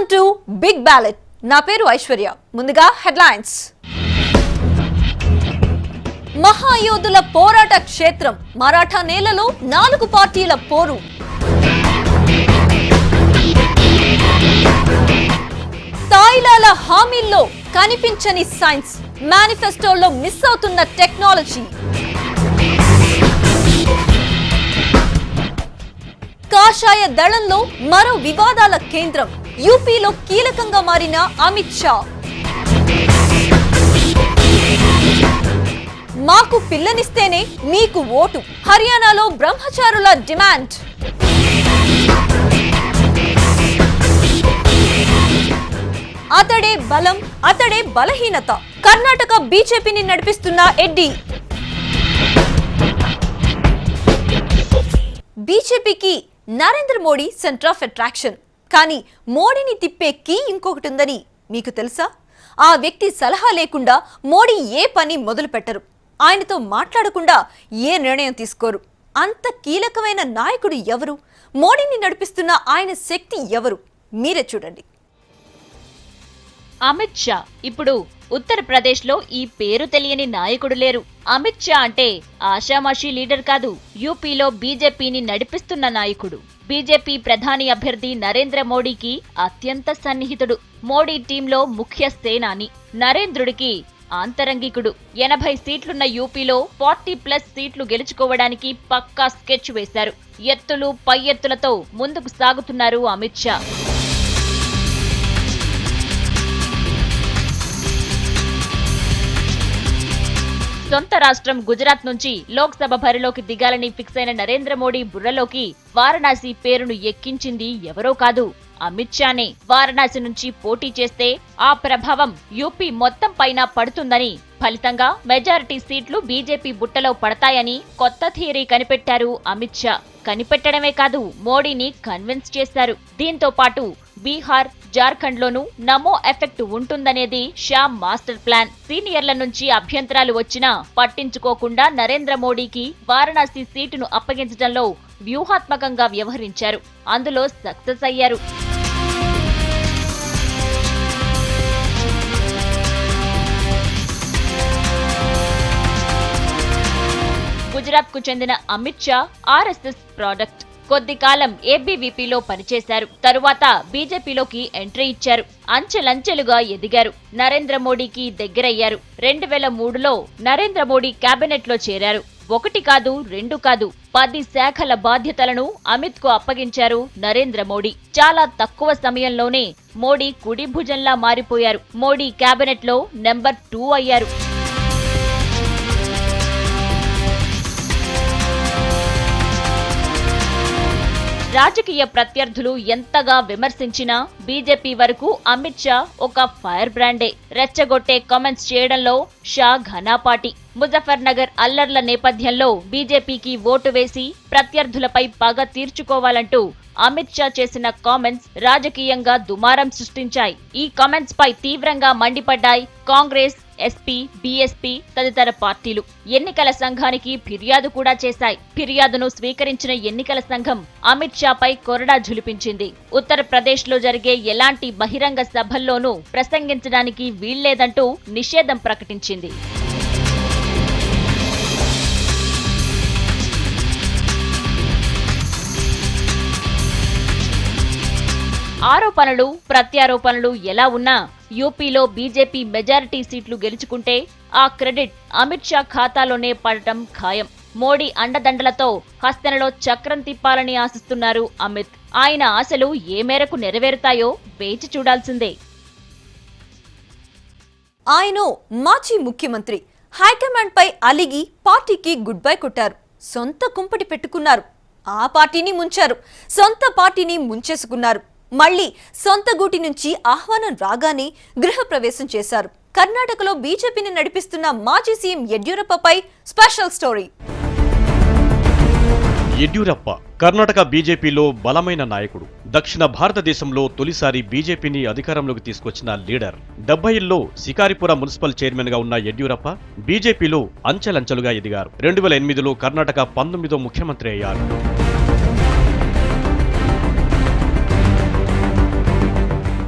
Welcome to big ballot. నా పేరు ఐశ్వర్య. ముందుగా హెడ్లైన్స్. మహాయోధుల పోరాట క్షేత్రం మరాఠా నేలలో 4 పార్టీల పోరు. తాయిలాల హామీల్లో కనిపించని సైన్స్, మేనిఫెస్టోలో మిస్ అవుతున్న టెక్నాలజీ. కాషాయ దళంలో మరో వివాదాల కేంద్రం, యూపీలో కీలకంగా మారిన అమిత్ షా. మాకు పిల్లనిస్తేనే మీకు ఓటు, హర్యానాలో బ్రహ్మచారుల డిమాండ్. అతడే బలం, అతడే బలహీనత. కర్ణాటక బీజేపీని నడిపిస్తున్న ఎడ్డీ. బీజేపీకి Narendra Modi centre of attraction. కానీ మోడీని తిప్పే కీ ఇంకొకటి ఉందని మీకు తెలుసా? ఆ వ్యక్తి సలహా లేకుండా మోడీ ఏ పని మొదలు పెట్టరు. ఆయనతో మాట్లాడకుండా ఏ నిర్ణయం తీసుకోరు. అంత కీలకమైన నాయకుడు ఎవరు? మోడీని నడిపిస్తున్న ఆయన శక్తి ఎవరు? మీరే చూడండి. అమిత్ షా. ఇప్పుడు ఉత్తరప్రదేశ్ లో ఈ పేరు తెలియని నాయకుడు లేరు. అమిత్ షా అంటే ఆషామాషీ లీడర్ కాదు, యూపీలో బీజేపీని నడిపిస్తున్న నాయకుడు. బీజేపీ ప్రధాని అభ్యర్థి నరేంద్ర మోడీకి అత్యంత సన్నిహితుడు. మోడీ టీంలో ముఖ్య సేనాని. నరేంద్రుడికి ఆంతరంగికుడు. 80 సీట్లున్న యూపీలో 40+ సీట్లు గెలుచుకోవడానికి పక్కా స్కెచ్ వేశారు. ఎత్తులు పై ఎత్తులతో ముందుకు సాగుతున్నారు అమిత్ షా. సొంత రాష్ట్రం గుజరాత్ నుంచి లోక్సభ బరిలోకి దిగాలని ఫిక్స్ అయిన నరేంద్ర మోడీ బుర్రలోకి వారణాసి పేరును ఎక్కించింది ఎవరో కాదు, అమిత్ షానే. వారణాసి నుంచి పోటీ చేస్తే ఆ ప్రభావం యూపీ మొత్తం పైన పడుతుందని, ఫలితంగా మెజారిటీ సీట్లు బీజేపీ బుట్టలో పడతాయని కొత్త థియరీ కనిపెట్టారు అమిత్ షా. కనిపెట్టడమే కాదు, మోడీని కన్విన్స్ చేశారు. దీంతో పాటు బీహార్, జార్ఖండ్ లోనూ నమో ఎఫెక్ట్ ఉంటుందనేది షా మాస్టర్ ప్లాన్. సీనియర్ల నుంచి అభ్యంతరాలు వచ్చినా పట్టించుకోకుండా నరేంద్ర మోడీకి వారణాసి సీటును అప్పగించడంలో వ్యూహాత్మకంగా వ్యవహరించారు. అందులో సక్సెస్ అయ్యారు. గుజరాత్ కు చెందిన అమిత్ షా ఆర్ఎస్ఎస్ ప్రాడక్ట్. కొద్ది కాలం ఏబీవీపీలో పనిచేశారు. తరువాత బీజేపీలోకి ఎంట్రీ ఇచ్చారు. అంచెలంచెలుగా ఎదిగారు. నరేంద్ర మోడీకి దగ్గరయ్యారు. 2003లో నరేంద్ర మోడీ కేబినెట్ లో చేరారు. 1 కాదు 2 కాదు 10 శాఖల బాధ్యతలను అమిత్ కు అప్పగించారు నరేంద్ర మోడీ. చాలా తక్కువ సమయంలోనే మోడీ కుడి భుజంలా మారిపోయారు. మోడీ కేబినెట్ లో నెంబర్ 2 అయ్యారు. రాజకీయ ప్రత్యర్థులు ఎంతగా విమర్శించినా బీజేపీ వరకు అమిత్ షా ఒక ఫైర్ బ్రాండే. రెచ్చగొట్టే కామెంట్స్ చేయడంలో షా ఘనాపాటి. ముజఫర్ నగర్ అల్లర్ల నేపథ్యంలో బీజేపీకి ఓటు వేసి ప్రత్యర్థులపై పగ తీర్చుకోవాలంటూ అమిత్ షా చేసిన కామెంట్స్ రాజకీయంగా దుమారం సృష్టించాయి. ఈ కామెంట్స్ పై తీవ్రంగా మండిపడ్డాయి కాంగ్రెస్, ఎస్పీ, బీఎస్పీ తదితర పార్టీలు. ఎన్నికల సంఘానికి ఫిర్యాదు కూడా చేశాయి. ఫిర్యాదును స్వీకరించిన ఎన్నికల సంఘం అమిత్ షాపై కొరడా ఝులిపించింది. ఉత్తరప్రదేశ్ లో జరిగే ఎలాంటి బహిరంగ సభల్లోనూ ప్రసంగించడానికి వీల్లేదంటూ నిషేధం ప్రకటించింది. ఆరోపణలు ప్రత్యారోపణలు ఎలా ఉన్నా యూపీలో బీజేపీ మెజారిటీ సీట్లు గెలుచుకుంటే ఆ క్రెడిట్ అమిత్ షా ఖాతాలోనే పడటం ఖాయం. మోడీ అండదండలతో హస్తనలో చక్రం తిప్పాలని ఆశిస్తున్నారు అమిత్. ఆయన ఆశలు ఏ మేరకు నెరవేరుతాయో వేచి చూడాల్సిందే. ఆయన మాజీ ముఖ్యమంత్రి. హైకమాండ్ పై అలిగి పార్టీకి గుడ్ బై కొట్టారు. సొంత కుంపటి పెట్టుకున్నారు. ఆ పార్టీని ముంచారు. సొంత పార్టీని ముంచేసుకున్నారు. మళ్లీ సొంత గూటి నుంచి ఆహ్వానం రాగానే గృహప్రవేశం చేశారు. కర్ణాటకలో బీజేపీని నడిపిస్తున్న మాజీ సీఎం యడ్యూరప్పపై స్పెషల్ స్టోరీ. యడ్యూరప్ప కర్ణాటక బీజేపీలో బలమైన నాయకుడు. దక్షిణ భారతదేశంలో తొలిసారి బీజేపీని అధికారంలోకి తీసుకొచ్చిన లీడర్. 70ల్లో శికారిపుర మున్సిపల్ చైర్మన్ గా ఉన్న యడ్యూరప్ప బీజేపీలో అంచెలంచెలుగా ఎదిగారు. 2008లో కర్ణాటక 19వ ముఖ్యమంత్రి అయ్యారు.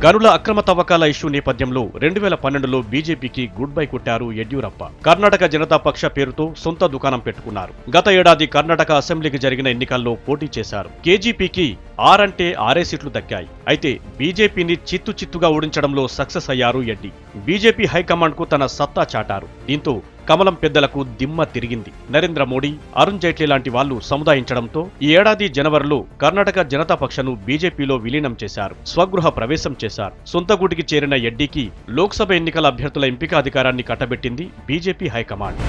గనుల అక్రమ తవ్వకాల ఇష్యూ నేపథ్యంలో 2012లో బీజేపీకి గుడ్ బై కొట్టారు యడ్యూరప్ప. కర్ణాటక జనతా పక్ష పేరుతో సొంత దుకాణం పెట్టుకున్నారు. గత ఏడాది కర్ణాటక అసెంబ్లీకి జరిగిన ఎన్నికల్లో పోటీ చేశారు. కేజీపీకి 6 అంటే 6 సీట్లు దక్కాయి. అయితే బీజేపీని చిత్తుగా ఓడించడంలో సక్సెస్ అయ్యారు యడ్డి. బీజేపీ హైకమాండ్ కు తన సత్తా చాటారు. దీంతో కమలం పెద్దలకు దిమ్మ తిరిగింది. నరేంద్ర మోడీ, అరుణ్ జైట్లీ లాంటి వాళ్లు సముదాయించడంతో ఈ ఏడాది జనవరిలో కర్ణాటక జనతా పక్షను బీజేపీలో విలీనం చేశారు. స్వగృహ ప్రవేశం చేశారు. సొంత గూటికి చేరిన యడ్డీకి లోక్సభ ఎన్నికల అభ్యర్థుల ఎంపిక అధికారాన్ని కట్టబెట్టింది బీజేపీ హైకమాండ్.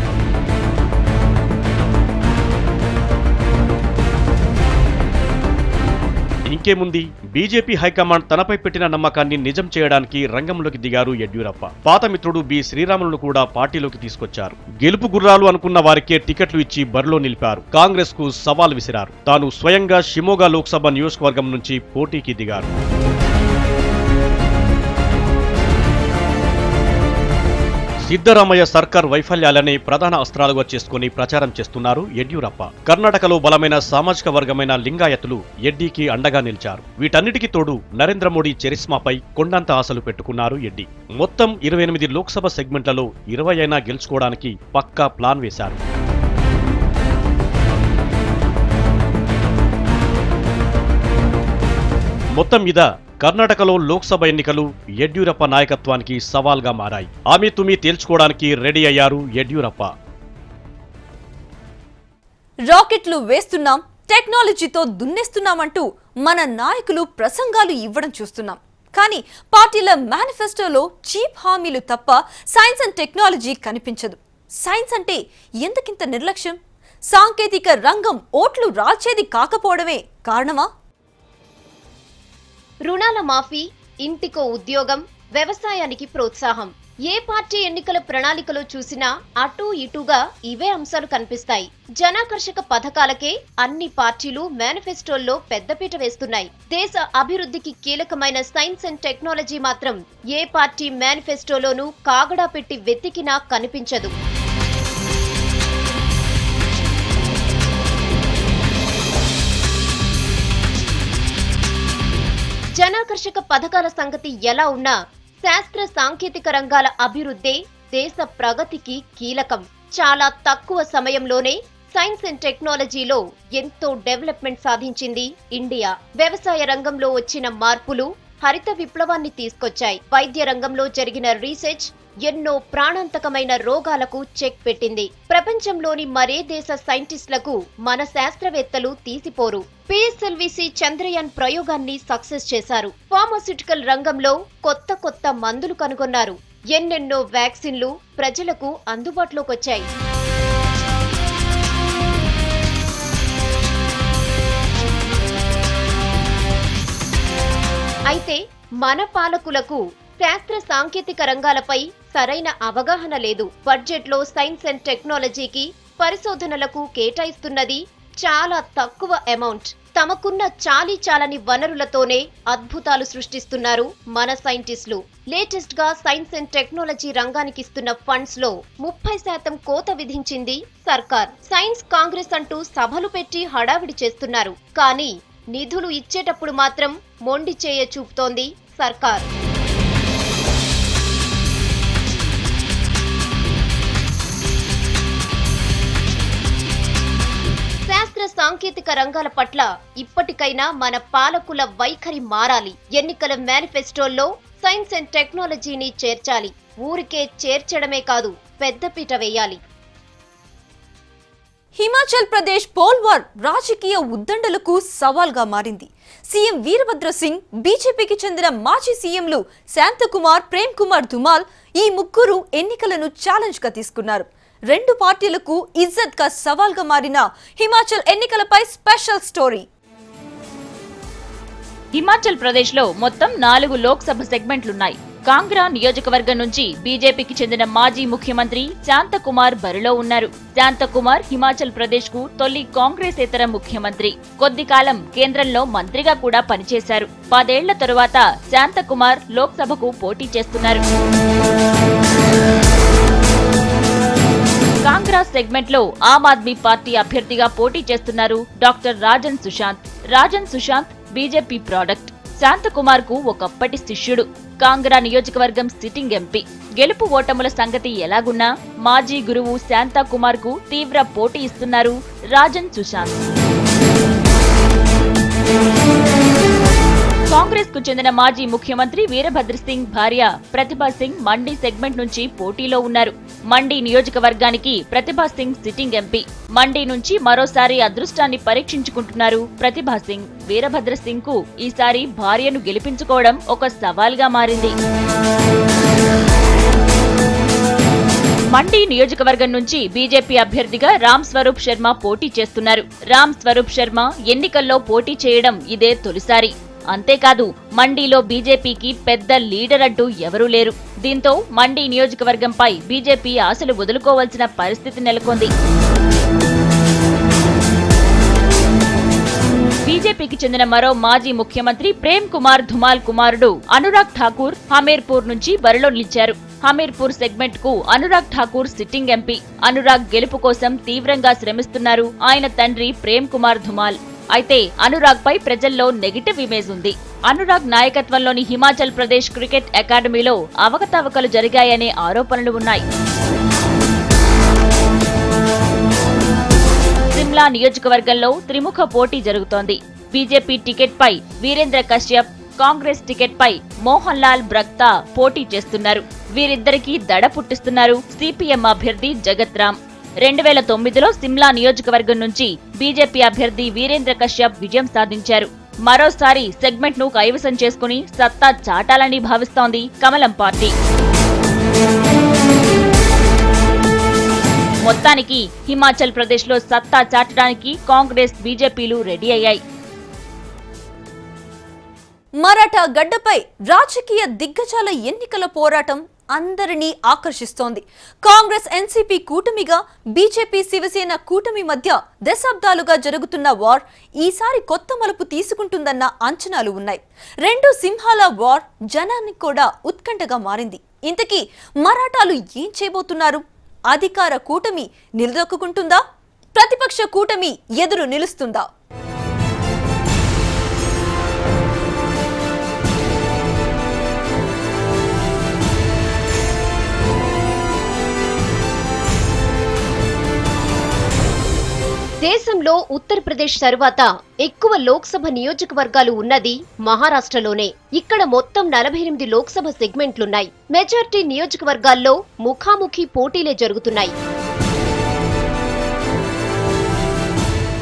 ఇంకేముంది, బీజేపీ హైకమాండ్ తనపై పెట్టిన నమ్మకాన్ని నిజం చేయడానికి రంగంలోకి దిగారు యడ్యూరప్ప. పాత మిత్రుడు బి శ్రీరాములను కూడా పార్టీలోకి తీసుకొచ్చారు. గెలుపు గుర్రాలు అనుకున్న వారికే టికెట్లు ఇచ్చి బరిలో నిలిపారు. కాంగ్రెస్ కు సవాల్ విసిరారు. తాను స్వయంగా షిమోగా లోక్సభ నియోజకవర్గం నుంచి పోటీకి దిగారు. సిద్ధరామయ్య సర్కార్ వైఫల్యాలనే ప్రధాన అస్త్రాలుగా చేసుకుని ప్రచారం చేస్తున్నారు యడ్యూరప్ప. కర్ణాటకలో బలమైన సామాజిక వర్గమైన లింగాయతులు యడ్డీకి అండగా నిలిచారు. వీటన్నిటికీ తోడు నరేంద్ర మోడీ చరిస్మాపై కొండంత ఆశలు పెట్టుకున్నారు యడ్డీ. మొత్తం 28 లోక్సభ సెగ్మెంట్లలో 20 అయినా గెలుచుకోవడానికి పక్కా ప్లాన్ వేశారు. మొత్తం మీద కర్ణాటకలో లోక్సభ ఎన్నికలు యడ్యూరప్ప నాయకత్వానికి సవాల్గా మారాయి. ఆమె తుమి తేల్చుకోవడానికి రెడీ అయ్యారు యడ్యూరప్ప. రాకెట్లు వేస్తున్నాం, టెక్నాలజీతో దున్నేస్తున్నామంటూ మన నాయకులు ప్రసంగాలు ఇవ్వడం చూస్తున్నాం. కానీ పార్టీల మేనిఫెస్టోలో చీప్ హామీలు తప్ప సైన్స్ అండ్ టెక్నాలజీ కనిపించదు. సైన్స్ అంటే ఎందుకింత నిర్లక్ష్యం? సాంకేతిక రంగం ఓట్లు రాల్చేది కాకపోవడమే కారణమా? రుణాల మాఫీ, ఇంటికో ఉద్యోగం, వ్యవసాయానికి ప్రోత్సాహం. ఏ పార్టీ ఎన్నికల ప్రణాళికలో చూసినా అటూ ఇటూగా ఇవే అంశాలు కనిపిస్తాయి. జనాకర్షక పథకాలకే అన్ని పార్టీలు మేనిఫెస్టోల్లో పెద్దపీట వేస్తున్నాయి. దేశ అభివృద్ధికి కీలకమైన సైన్స్ అండ్ టెక్నాలజీ మాత్రం ఏ పార్టీ మేనిఫెస్టోలోనూ కాగడా పెట్టి వెతికినా కనిపించదు. జనాకర్షక పథకాల సంగతి ఎలా ఉన్నా శాస్త్ర సాంకేతిక రంగాల అభివృద్ధే దేశ ప్రగతికి కీలకం. చాలా తక్కువ సమయంలోనే సైన్స్ అండ్ టెక్నాలజీలో ఎంతో డెవలప్మెంట్ సాధించింది ఇండియా. వ్యవసాయ రంగంలో వచ్చిన మార్పులు హరిత విప్లవాన్ని తీసుకొచ్చాయి. వైద్య రంగంలో జరిగిన రీసెర్చ్ ఎన్నో ప్రాణాంతకమైన రోగాలకు చెక్ పెట్టింది. ప్రపంచంలోని మరే దేశ సైంటిస్టులకు మన శాస్త్రవేత్తలు తీసిపోరు. పిఎస్ఎల్విసి చంద్రయాన్ ప్రయోగాన్ని సక్సెస్ చేశారు. ఫార్మాస్యూటికల్ రంగంలో కొత్త మందులు కనుగొన్నారు. ఎన్నెన్నో వ్యాక్సిన్లు ప్రజలకు అందుబాటులోకొచ్చాయి. అయితే మన పాలకులకు శాస్త్ర సాంకేతిక రంగాలపై సరైన అవగాహన లేదు. బడ్జెట్లో సైన్స్ అండ్ టెక్నాలజీకి పరిశోధనలకు కేటాయిస్తున్నది చాలా తక్కువ అమౌంట్. తమకున్న చాలని వనరులతోనే అద్భుతాలు సృష్టిస్తున్నారు మన సైంటిస్టులు. లేటెస్ట్ గా సైన్స్ అండ్ టెక్నాలజీ రంగానికి ఇస్తున్న ఫండ్స్ లో 30% కోత విధించింది సర్కార్. సైన్స్ కాంగ్రెస్ అంటూ సభలు పెట్టి హడావిడి చేస్తున్నారు. కానీ నిధులు ఇచ్చేటప్పుడు మాత్రం మొండి చేయ చూపుతోంది సర్కార్. శాస్త్ర సాంకేతిక రంగాల పట్ల ఇప్పటికైనా మన పాలకుల వైఖరి మారాలి. ఎన్నికల మేనిఫెస్టోల్లో సైన్స్ అండ్ టెక్నాలజీని చేర్చాలి. ఊరికే చేర్చడమే కాదు, పెద్దపీట వేయాలి. హిమాచల్ ప్రదేశ్ పోల్వార్ రాజకీయ ఉద్దండలకు సవాల్గా మారింది. సీఎం వీరభద్ర సింగ్, బీజేపీకి చెందిన మాజీ సీఎంలు శాంతకుమార్, ప్రేమ్ కుమార్ ధుమాల్ ఈ ముగ్గురు ఎన్నికలను ఛాలెంజ్ గా తీసుకున్నారు. రెండు పార్టీలకు ఇజ్జత్ గా సవాల్గా మారిన హిమాచల్ ఎన్నికలపై స్పెషల్ స్టోరీ. హిమాచల్ ప్రదేశ్ లో మొత్తం 4 లోక్సభ సెగ్మెంట్లున్నాయి. కాంగ్రా నియోజకవర్గం నుంచి బీజేపీకి చెందిన మాజీ ముఖ్యమంత్రి శాంతకుమార్ బరిలో ఉన్నారు. శాంతకుమార్ హిమాచల్ ప్రదేశ్ కు తొలి కాంగ్రెసేతర ముఖ్యమంత్రి. కొద్ది కాలం కేంద్రంలో మంత్రిగా కూడా పనిచేశారు. 10 ఏళ్ల తరువాత శాంతకుమార్ లోక్సభకు పోటీ చేస్తున్నారు. కాంగ్రా సెగ్మెంట్ లో ఆమ్ ఆద్మీ పార్టీ అభ్యర్థిగా పోటీ చేస్తున్నారు doctor Rajan Sushant. Rajan Sushant BJP product. Shantakumar కు ఒకప్పటి శిష్యుడు. కాంగ్రా నియోజకవర్గం సిట్టింగ్ ఎంపీ. గెలుపు ఓటముల సంగతి ఎలాగున్నా మాజీ గురువు శాంతకుమార్ కు తీవ్ర పోటీ ఇస్తున్నారు రాజన్ సుశాంత్. కాంగ్రెస్ కు చెందిన మాజీ ముఖ్యమంత్రి వీరభద్ర సింగ్ భార్య ప్రతిభా సింగ్ మండి సెగ్మెంట్ నుంచి పోటీలో ఉన్నారు. మండి నియోజకవర్గానికి ప్రతిభా సింగ్ సిట్టింగ్ ఎంపీ. మండి నుంచి మరోసారి అదృష్టాన్ని పరీక్షించుకుంటున్నారు ప్రతిభా సింగ్. వీరభద్ర సింగ్ కు ఈసారి భార్యను గెలిపించుకోవడం ఒక సవాల్గా మారింది. మండి నియోజకవర్గం నుంచి బీజేపీ అభ్యర్థిగా రామ్ స్వరూప్ శర్మ పోటీ చేస్తున్నారు. రామ్ స్వరూప్ శర్మ ఎన్నికల్లో పోటీ చేయడం ఇదే తొలిసారి. అంతేకాదు మండీలో బీజేపీకి పెద్ద లీడర్ అంటూ ఎవరూ లేరు. దీంతో మండి నియోజకవర్గంపై బీజేపీ ఆశలు వదులుకోవాల్సిన పరిస్థితి నెలకొంది. బీజేపీకి చెందిన మరో మాజీ ముఖ్యమంత్రి ప్రేమ్ కుమార్ ధుమాల్ కుమారుడు అనురాగ్ ఠాకూర్ హమీర్పూర్ నుంచి బరిలో నిలిచారు. హమీర్పూర్ సెగ్మెంట్ కు అనురాగ్ ఠాకూర్ సిట్టింగ్ ఎంపీ. అనురాగ్ గెలుపు కోసం తీవ్రంగా శ్రమిస్తున్నారు ఆయన తండ్రి ప్రేమ్ కుమార్ ధుమాల్. అయితే అనురాగ్ పై ప్రజల్లో నెగిటివ్ ఇమేజ్ ఉంది. అనురాగ్ నాయకత్వంలోని హిమాచల్ ప్రదేశ్ క్రికెట్ అకాడమీలో అవకతవకలు జరిగాయనే ఆరోపణలు ఉన్నాయి. సిమ్లా నియోజకవర్గంలో త్రిముఖ పోటీ జరుగుతోంది. బీజేపీ టికెట్ పై వీరేంద్ర కశ్యప్, కాంగ్రెస్ టికెట్ పై మోహన్ లాల్ బ్రక్తా పోటీ చేస్తున్నారు. వీరిద్దరికీ దడ పుట్టిస్తున్నారు సిపిఎం అభ్యర్థి జగత్ రామ్. 2009లో సిమ్లా నియోజకవర్గం నుంచి బీజేపీ అభ్యర్థి వీరేంద్ర కశ్యప్ విజయం సాధించారు. మరోసారి సెగ్మెంట్ ను కైవసం చేసుకుని సత్తా చాటాలని భావిస్తోంది కమలం పార్టీ. మొత్తానికి హిమాచల్ ప్రదేశ్ లో సత్తా చాటడానికి కాంగ్రెస్ బీజేపీలు రెడీ అయ్యాయి. మరాఠా గడ్డపై రాజకీయ దిగ్గజాల ఎన్నికల పోరాటం అందరినీ ఆకర్షిస్తోంది. కాంగ్రెస్ ఎన్సీపీ కూటమిగా బీజేపీ శివసేన కూటమి మధ్య దశాబ్దాలుగా జరుగుతున్న వార్ ఈసారి కొత్త మలుపు తీసుకుంటుందన్న అంచనాలు ఉన్నాయి. రెండు సింహాల వార్ జనానికి కూడా ఉత్కంఠగా మారింది. ఇంతకీ మరాఠాలు ఏం చేయబోతున్నారు? అధికార కూటమి నిలదొక్కుంటుందా? ప్రతిపక్ష కూటమి ఎదురు నిలుస్తుందా? దేశంలో ఉత్తరప్రదేశ్ తరువాత ఎక్కువ లోక్సభ నియోజకవర్గాలు ఉన్నది మహారాష్ట్రలోనే. ఇక్కడ మొత్తం 48 లోక్సభ సెగ్మెంట్లున్నాయి. మెజార్టీ నియోజకవర్గాల్లో ముఖాముఖి పోటీలే జరుగుతున్నాయి.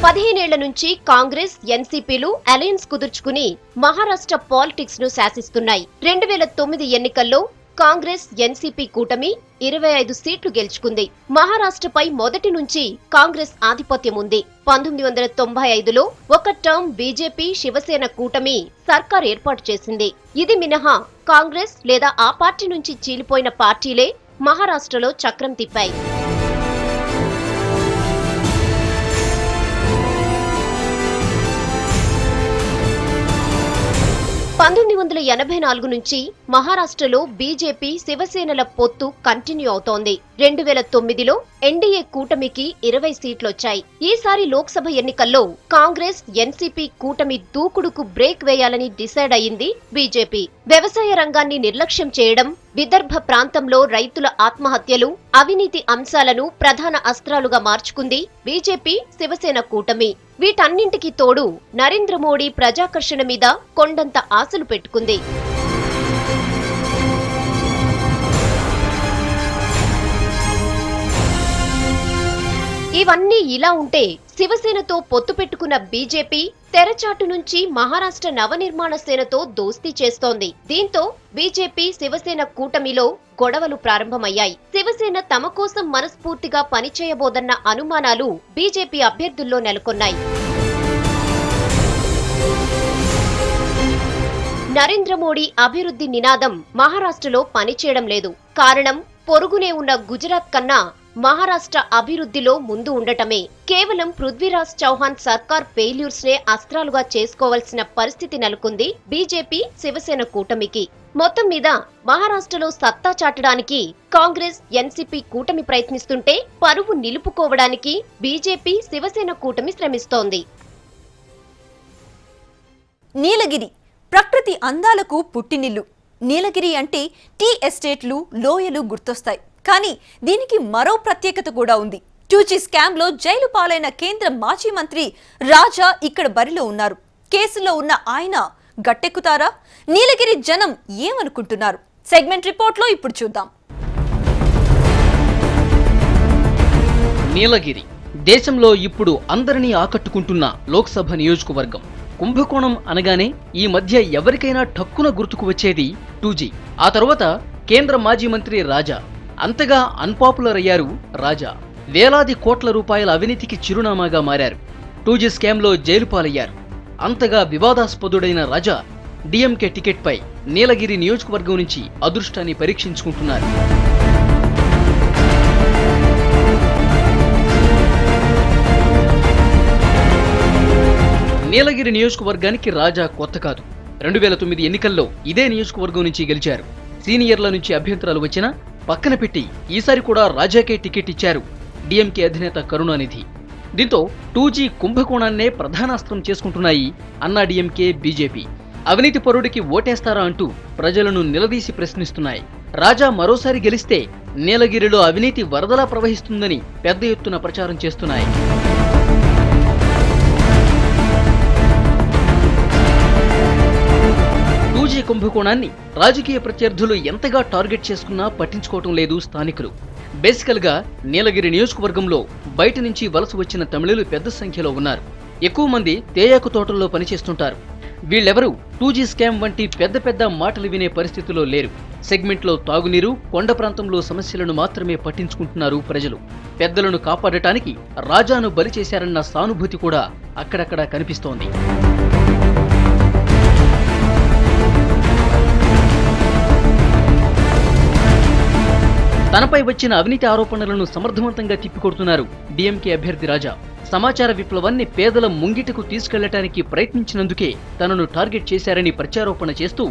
15 ఏళ్ల నుంచి కాంగ్రెస్ ఎన్సీపీలు అలయన్స్ కుదుర్చుకుని మహారాష్ట్ర పాలిటిక్స్ ను శాసిస్తున్నాయి. 2009 ఎన్నికల్లో కాంగ్రెస్ ఎన్సీపీ కూటమి 25 సీట్లు గెలుచుకుంది. మహారాష్ట్రపై మొదటి నుంచి కాంగ్రెస్ ఆధిపత్యం ఉంది. 1995లో ఒక టర్మ్ బీజేపీ శివసేన కూటమి సర్కార్ ఏర్పాటు చేసింది. ఇది మినహా కాంగ్రెస్ లేదా ఆ పార్టీ నుంచి చీలిపోయిన పార్టీలే మహారాష్ట్రలో చక్రం తిప్పాయి. 1984 నుంచి మహారాష్ట్రలో బీజేపీ శివసేనల పొత్తు కంటిన్యూ అవుతోంది. 2009లో ఎన్డీఏ కూటమికి 20 సీట్లొచ్చాయి. ఈసారి లోక్సభ ఎన్నికల్లో కాంగ్రెస్ ఎన్సీపీ కూటమి దూకుడుకు బ్రేక్ వేయాలని డిసైడ్ అయింది బీజేపీ. వ్యవసాయ రంగాన్ని నిర్లక్ష్యం చేయడం, విదర్భ ప్రాంతంలో రైతుల ఆత్మహత్యలు, అవినీతి అంశాలను ప్రధాన అస్త్రాలుగా మార్చుకుంది బీజేపీ శివసేన కూటమి. వీటన్నింటికి తోడు నరేంద్ర మోడీ ప్రజాకర్షణ మీద కొండంత ఆశలు పెట్టుకుంది. ఇవన్నీ ఇలా ఉంటే శివసేనతో పొత్తు పెట్టుకున్న బీజేపీ తెరచాటు నుంచి మహారాష్ట్ర నవనిర్మాణ సేనతో దోస్తీ చేస్తోంది. దీంతో బీజేపీ శివసేన కూటమిలో గొడవలు ప్రారంభమయ్యాయి. శివసేన తమ కోసం మనస్ఫూర్తిగా పనిచేయబోదన్న అనుమానాలు బీజేపీ అభ్యర్థుల్లో నెలకొన్నాయి. నరేంద్ర మోడీ అభివృద్ధి నినాదం మహారాష్ట్రలో పనిచేయడం లేదు. కారణం పొరుగునే ఉన్న గుజరాత్ కన్నా మహారాష్ట్ర అభివృద్ధిలో ముందు ఉండటమే. కేవలం పృథ్వీరాజ్ చౌహాన్ సర్కార్ ఫెయిల్యూర్స్ నే అస్త్రాలుగా చేసుకోవాల్సిన పరిస్థితి నెలకొంది బీజేపీ శివసేన కూటమికి. మొత్తం మీద మహారాష్ట్రలో సత్తా చాటడానికి కాంగ్రెస్ ఎన్సీపీ కూటమి ప్రయత్నిస్తుంటే, పరువు నిలుపుకోవడానికి బీజేపీ శివసేన కూటమి శ్రమిస్తోంది. నీలగిరి ప్రకృతి అందాలకు పుట్టినిల్లు. నీలగిరి అంటే టీ ఎస్టేట్లు, లోయలు గుర్తొస్తాయి. కానీ దీనికి మరో ప్రత్యేకత కూడా ఉంది. 2G స్కామ్లో జైలు పాలైన కేంద్ర మాజీ మంత్రి రాజా ఇక్కడ బరిలో ఉన్నారు. కేసులో ఉన్న ఆయన గట్టెక్కుతారా? నీలగిరి జనం ఏమనుకుంటున్నారు? సెగ్మెంట్ రిపోర్ట్లో ఇప్పుడు చూద్దాం. నీలగిరి దేశంలో ఇప్పుడు అందరినీ ఆకట్టుకుంటున్న లోక్సభ నియోజకవర్గం. కుంభకోణం అనగానే ఈ మధ్య ఎవరికైనా ఠక్కున గుర్తుకు వచ్చేది 2G. ఆ తర్వాత కేంద్ర మాజీ మంత్రి రాజా. అంతగా అన్పాపులర్ అయ్యారు రాజా. వేలాది కోట్ల రూపాయల అవినీతికి చిరునామాగా మారారు. 2G స్కామ్లో జైలు పాలయ్యారు. అంతగా వివాదాస్పదుడైన రాజా డిఎంకే టికెట్పై నీలగిరి నియోజకవర్గం నుంచి అదృష్టాన్ని పరీక్షించుకుంటున్నారు. నీలగిరి నియోజకవర్గానికి రాజా కొత్త కాదు. 2009 ఎన్నికల్లో ఇదే నియోజకవర్గం నుంచి గెలిచారు. సీనియర్ల నుంచి అభ్యంతరాలు వచ్చినా పక్కన పెట్టి ఈసారి కూడా రాజాకే టికెట్ ఇచ్చారు డిఎంకే అధినేత కరుణానిధి. దీంతో 2G కుంభకోణాన్నే ప్రధానాస్త్రం చేసుకుంటున్నాయి అన్నా డిఎంకే, బీజేపీ. అవినీతి పరుడికి ఓటేస్తారా అంటూ ప్రజలను నిలదీసి ప్రశ్నిస్తున్నాయి. రాజా మరోసారి గెలిస్తే నీలగిరిలో అవినీతి వరదలా ప్రవహిస్తుందని పెద్ద ఎత్తున ప్రచారం చేస్తున్నాయి. కుంభకోణాన్ని రాజకీయ ప్రత్యర్థులు ఎంతగా టార్గెట్ చేసుకున్నా పట్టించుకోవటం లేదు స్థానికులు. బేసికల్ గా నీలగిరి నియోజకవర్గంలో బయట నుంచి వలస వచ్చిన తమిళులు పెద్ద సంఖ్యలో ఉన్నారు. ఎక్కువ మంది తేయాకు తోటల్లో పనిచేస్తుంటారు. వీళ్ళెవరూ 2G స్కామ్ వంటి పెద్ద పెద్ద మాటలు వినే పరిస్థితిలో లేరు. సెగ్మెంట్లో తాగునీరు, కొండ ప్రాంతంలో సమస్యలను మాత్రమే పట్టించుకుంటున్నారు ప్రజలు. పెద్దలను కాపాడటానికి రాజాను బలి చేశారన్న సానుభూతి కూడా అక్కడక్కడ కనిపిస్తోంది. తనపై వచ్చిన అవినీతి ఆరోపణలను సమర్థవంతంగా తిప్పికొడుతున్నారు డిఎంకే అభ్యర్థి రాజా. సమాచార విప్లవాన్ని పేదల ముంగిటకు తీసుకెళ్లటానికి ప్రయత్నించినందుకే తనను టార్గెట్ చేశారని ప్రచారోపణ చేస్తూ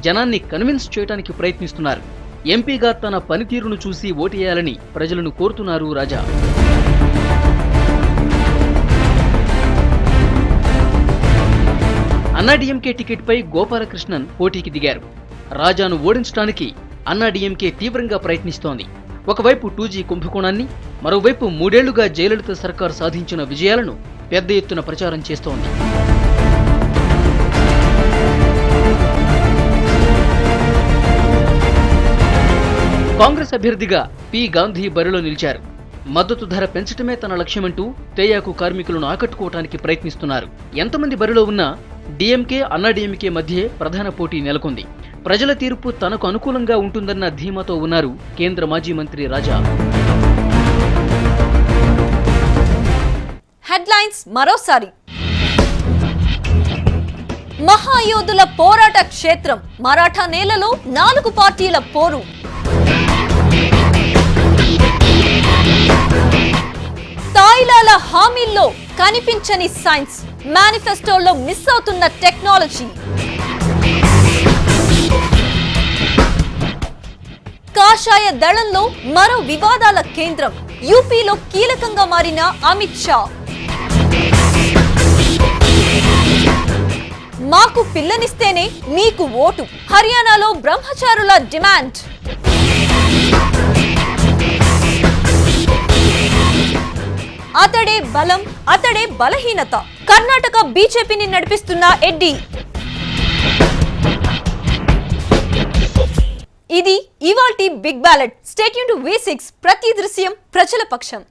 జనాన్ని కన్విన్స్ చేయడానికి ప్రయత్నిస్తున్నారు. ఎంపీగా తన పనితీరును చూసి ఓటేయాలని ప్రజలను కోరుతున్నారు రాజా. అన్నా డిఎంకే టికెట్పై గోపాలకృష్ణన్ పోటీకి దిగారు. రాజాను ఓడించడానికి అన్నా డిఎంకే తీవ్రంగా ప్రయత్నిస్తోంది. ఒకవైపు 2G కుంభకోణాన్ని, మరోవైపు 3 ఏళ్లుగా జయలలిత సర్కార్ సాధించిన విజయాలను పెద్ద ఎత్తున ప్రచారం చేస్తోంది. కాంగ్రెస్ అభ్యర్థిగా పి గాంధీ బరిలో నిలిచారు. మద్దతు ధర పెంచటమే తన లక్ష్యమంటూ తేయాకు కార్మికులను ఆకట్టుకోవటానికి ప్రయత్నిస్తున్నారు. ఎంతమంది బరిలో ఉన్నా డిఎంకే, అన్నా డిఎంకే మధ్యే ప్రధాన పోటీ నెలకొంది. ప్రజల తీర్పు తనకు అనుకూలంగా ఉంటుందన్న ధీమాతో ఉన్నారు కేంద్ర మాజీ మంత్రి రాజా. హెడ్లైన్స్ మరోసారి. మహాయోధుల పోరాట క్షేత్రం మరాఠా నేలలో 4 పార్టీల పోరు. తాయిలాల హామీల్లో కనిపించని సైన్స్, మేనిఫెస్టోలో మిస్ అవుతున్న టెక్నాలజీ. కాషాయ దళంలో మరో వివాదాల కేంద్రం, యూపీలో కీలకంగా మారిన అమిత్ షా. మాకు పిల్లనిస్తేనే మీకు ఓటు, హర్యానాలో బ్రహ్మచారుల డిమాండ్. అతడే బలం, అతడే బలహీనత. కర్ణాటక బీజేపీని నడిపిస్తున్న ఎడ్డీ. ఇది ఇవాల్టి big ballot. Stay tuned to V6, ప్రతి దృశ్యం ప్రజల పక్షం.